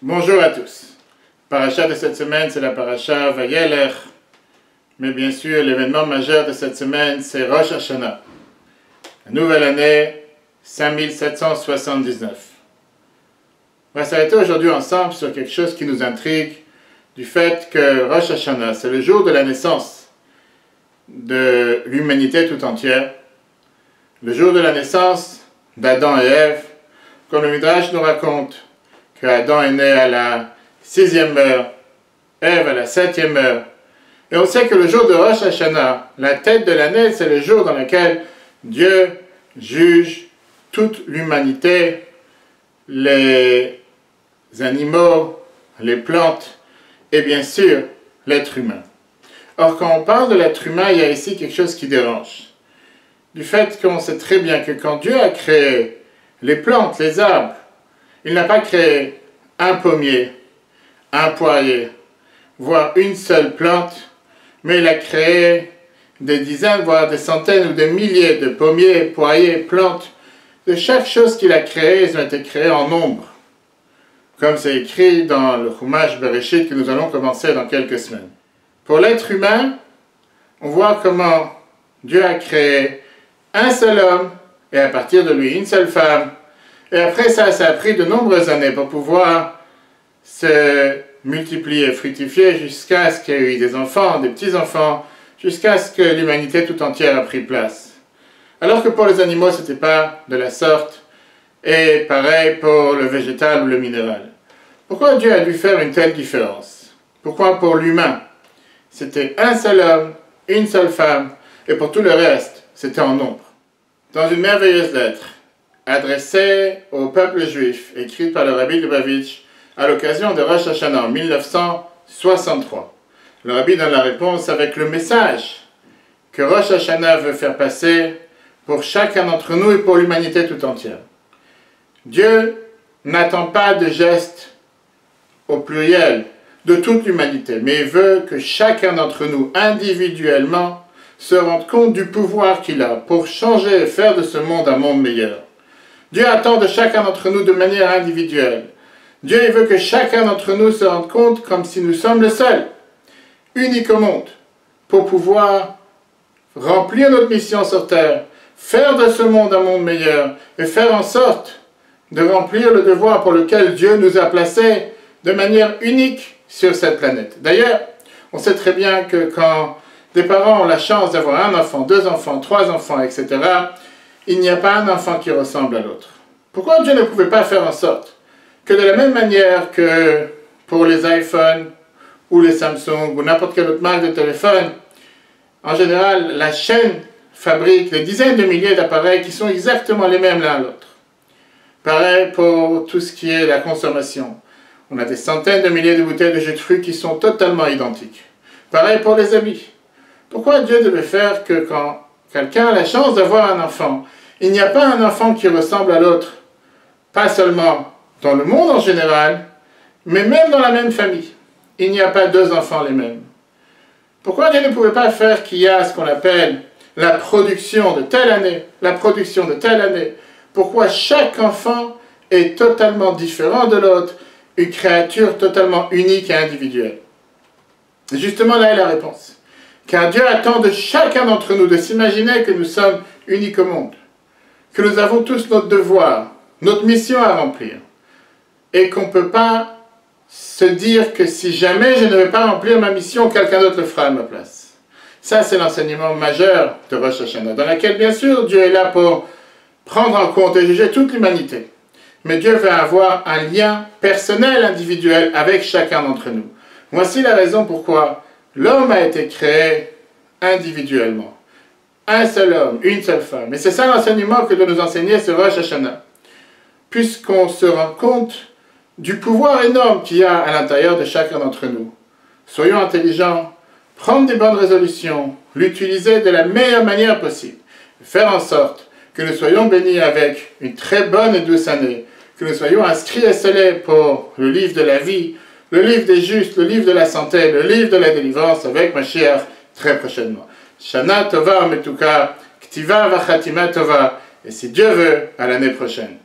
Bonjour à tous. Paracha de cette semaine, c'est la paracha Vayelech. Mais bien sûr, l'événement majeur de cette semaine, c'est Rosh Hashanah. La nouvelle année, 5779. On va s'arrêter aujourd'hui ensemble sur quelque chose qui nous intrigue, du fait que Rosh Hashanah, c'est le jour de la naissance de l'humanité tout entière, le jour de la naissance d'Adam et Ève, comme le Midrash nous raconte que Adam est né à la 6e heure, Ève à la 7e heure. Et on sait que le jour de Rosh Hashanah, la tête de l'année, c'est le jour dans lequel Dieu juge toute l'humanité, les animaux, les plantes et bien sûr l'être humain. Or, quand on parle de l'être humain, il y a ici quelque chose qui dérange. Du fait qu'on sait très bien que quand Dieu a créé les plantes, les arbres, il n'a pas créé un pommier, un poirier, voire une seule plante, mais il a créé des dizaines, voire des centaines ou des milliers de pommiers, poiriers, plantes. De chaque chose qu'il a créée, ils ont été créés en nombre. Comme c'est écrit dans le Chumash Bereshit que nous allons commencer dans quelques semaines. Pour l'être humain, on voit comment Dieu a créé un seul homme et à partir de lui une seule femme. Et après ça a pris de nombreuses années pour pouvoir se multiplier, fructifier jusqu'à ce qu'il y ait eu des enfants, des petits-enfants, jusqu'à ce que l'humanité tout entière a pris place. Alors que pour les animaux, ce n'était pas de la sorte, et pareil pour le végétal ou le minéral. Pourquoi Dieu a dû faire une telle différence? Pourquoi pour l'humain, c'était un seul homme, une seule femme, et pour tout le reste, c'était en nombre? Dans une merveilleuse lettre, adressée au peuple juif, écrite par le Rabbi Lubavitch, à l'occasion de Rosh Hashanah en 1963. Le Rabbi donne la réponse avec le message que Rosh Hashanah veut faire passer pour chacun d'entre nous et pour l'humanité tout entière. Dieu n'attend pas de gestes au pluriel de toute l'humanité, mais il veut que chacun d'entre nous, individuellement, se rende compte du pouvoir qu'il a pour changer et faire de ce monde un monde meilleur. Dieu attend de chacun d'entre nous de manière individuelle. Dieu il veut que chacun d'entre nous se rende compte comme si nous sommes le seul, unique au monde, pour pouvoir remplir notre mission sur terre, faire de ce monde un monde meilleur et faire en sorte de remplir le devoir pour lequel Dieu nous a placés de manière unique sur cette planète. D'ailleurs, on sait très bien que quand des parents ont la chance d'avoir un enfant, deux enfants, trois enfants, etc., il n'y a pas un enfant qui ressemble à l'autre. Pourquoi Dieu ne pouvait pas faire en sorte que de la même manière que pour les iPhones ou les Samsung ou n'importe quelle autre marque de téléphone, en général, la chaîne fabrique des dizaines de milliers d'appareils qui sont exactement les mêmes l'un à l'autre. Pareil pour tout ce qui est la consommation. On a des centaines de milliers de bouteilles de jus de fruits qui sont totalement identiques. Pareil pour les habits. Pourquoi Dieu devait faire que quand quelqu'un a la chance d'avoir un enfant, il n'y a pas un enfant qui ressemble à l'autre, pas seulement dans le monde en général, mais même dans la même famille. Il n'y a pas deux enfants les mêmes. Pourquoi Dieu ne pouvait pas faire qu'il y a ce qu'on appelle la production de telle année, la production de telle année? Pourquoi chaque enfant est totalement différent de l'autre, une créature totalement unique et individuelle? Et justement, là est la réponse. Car Dieu attend de chacun d'entre nous de s'imaginer que nous sommes uniques au monde, que nous avons tous notre devoir, notre mission à remplir, et qu'on ne peut pas se dire que si jamais je ne vais pas remplir ma mission, quelqu'un d'autre le fera à ma place. Ça, c'est l'enseignement majeur de Rosh Hashanah, dans lequel, bien sûr, Dieu est là pour prendre en compte et juger toute l'humanité. Mais Dieu veut avoir un lien personnel, individuel, avec chacun d'entre nous. Voici la raison pourquoi l'homme a été créé individuellement. Un seul homme, une seule femme. Et c'est ça l'enseignement que doit nous enseigner ce Rosh Hashanah. Puisqu'on se rend compte du pouvoir énorme qu'il y a à l'intérieur de chacun d'entre nous. Soyons intelligents, prendre des bonnes résolutions, l'utiliser de la meilleure manière possible, faire en sorte que nous soyons bénis avec une très bonne et douce année, que nous soyons inscrits et scellés pour le livre de la vie, le livre des justes, le livre de la santé, le livre de la délivrance avec Mashiach très prochainement. Shana Tova Metuka, Ktiva Vachatima Tova, et si Dieu veut, à l'année prochaine.